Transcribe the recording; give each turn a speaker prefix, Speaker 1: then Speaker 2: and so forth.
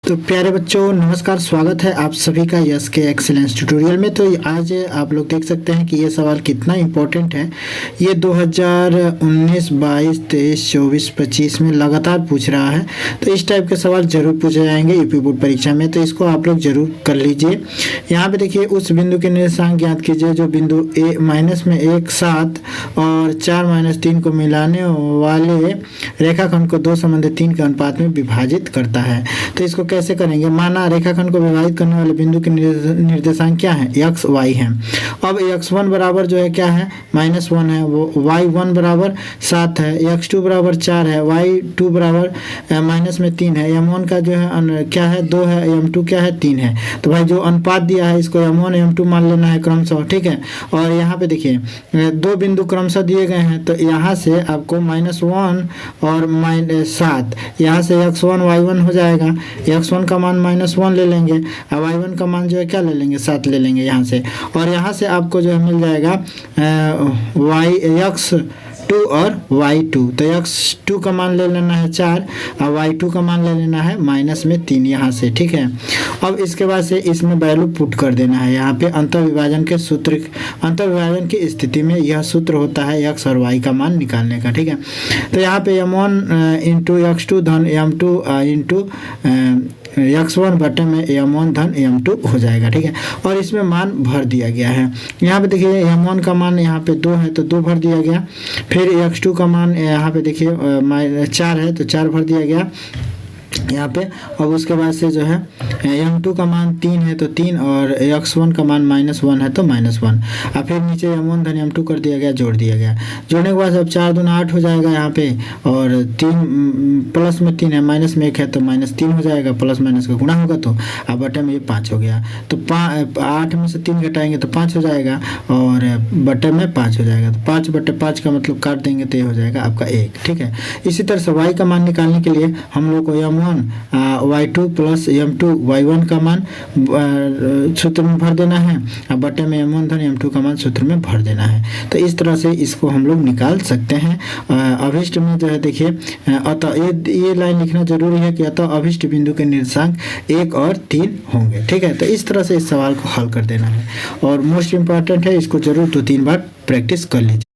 Speaker 1: तो प्यारे बच्चों नमस्कार, स्वागत है आप सभी का यस के एक्सीलेंस ट्यूटोरियल में। तो आज आप लोग देख सकते हैं कि ये सवाल कितना इम्पोर्टेंट है। ये 2019, 22, 23, 24, 25 में लगातार पूछ रहा है। तो इस टाइप के सवाल जरूर पूछे जाएंगे यूपी बोर्ड परीक्षा में, तो इसको आप लोग जरूर कर लीजिए। यहाँ पे देखिए, उस बिंदु के निर्देशांक ज्ञात कीजिए जो बिंदु ए माइनस में 1, 7 और 4 - 3 को मिलाने वाले रेखाखंड को 2 संबंधित 3 के अनुपात में विभाजित करता है। तो इसको कैसे करेंगे? माना रेखाखंड को विभाजित करने वाले बिंदु के निर्देशांक क्या है? x y है। अब x1 बराबर जो है क्या है? -1 है। वो y1 बराबर 7 है, x2 बराबर 4 है, y2 बराबर -3 है, m1 का जो है क्या है? 2 है, m2 क्या है? 3 है। तो भाई जो अनुपात दिया है इसको m1 m2 मान लेना है क्रमशः, ठीक है। और यहाँ पे देखिए 2 बिंदु क्रमशः दिए गए हैं, तो यहाँ से आपको -1 और -7, यहाँ से x1 y1 हो जाएगा। x1 का मान -1 ले लेंगे, अब y1 का मान जो है क्या ले लेंगे? 7 ले लेंगे यहाँ से। और यहाँ से आपको जो है मिल जाएगा x2 और y2। तो x2 का मान ले लेना है 4 और y2 का मान ले लेना है -3 यहाँ से, ठीक है। अब इसके बाद से इसमें वैल्यू पुट कर देना है। यहाँ पे अंतर विभाजन के सूत्र, अंतर विभाजन की स्थिति में यह सूत्र होता है x और y का मान निकालने का, ठीक है। तो यहाँ पे m1 इंटू x2 धन m2 इंटू x1 बटे में m1 धन m2 हो जाएगा, ठीक है। और इसमें मान भर दिया गया है। यहाँ पे देखिए m1 का मान यहाँ पे 2 है तो 2 भर दिया गया। फिर x2 का मान यहाँ पे देखिए 4 है तो 4 भर दिया गया यहाँ पे। अब उसके बाद से जो है m2 का मान 3 है तो 3 और x1 का मान -1 है तो -1। और फिर नीचे m1 धन m2 कर दिया गया, जोड़ दिया गया। जोड़ने के बाद अब 4 दूना 8 हो जाएगा यहाँ पे, और 3 प्लस में 3 है, माइनस में 1 है तो -3 हो जाएगा। प्लस माइनस का गुणा होगा तो अब बटे में ये 5 हो गया। तो 8 में से 3 घटाएंगे तो 5 हो जाएगा और बटे में 5 हो जाएगा। तो 5 बटे 5 का मतलब काट देंगे तो ये हो जाएगा आपका 1, ठीक है। इसी तरह से y का मान निकालने के लिए हम लोग को m1 y2 plus m2 y1 का मान सूत्र में भर देना है और बटे में m1 धन m2 का मान सूत्र में भर देना है। तो इस तरह से इसको हम लोग निकाल सकते हैं। अभिष्ट में जो है देखिए, अतः ये लाइन लिखना जरूरी है कि अतः अभिष्ट बिंदु के निर्देशांक 1 और 3 होंगे, ठीक है। तो इस तरह से इस सवाल को हल कर देना है और मोस्ट इम्पॉर्टेंट है, इसको जरूर 2-3 बार प्रैक्टिस कर लीजिए।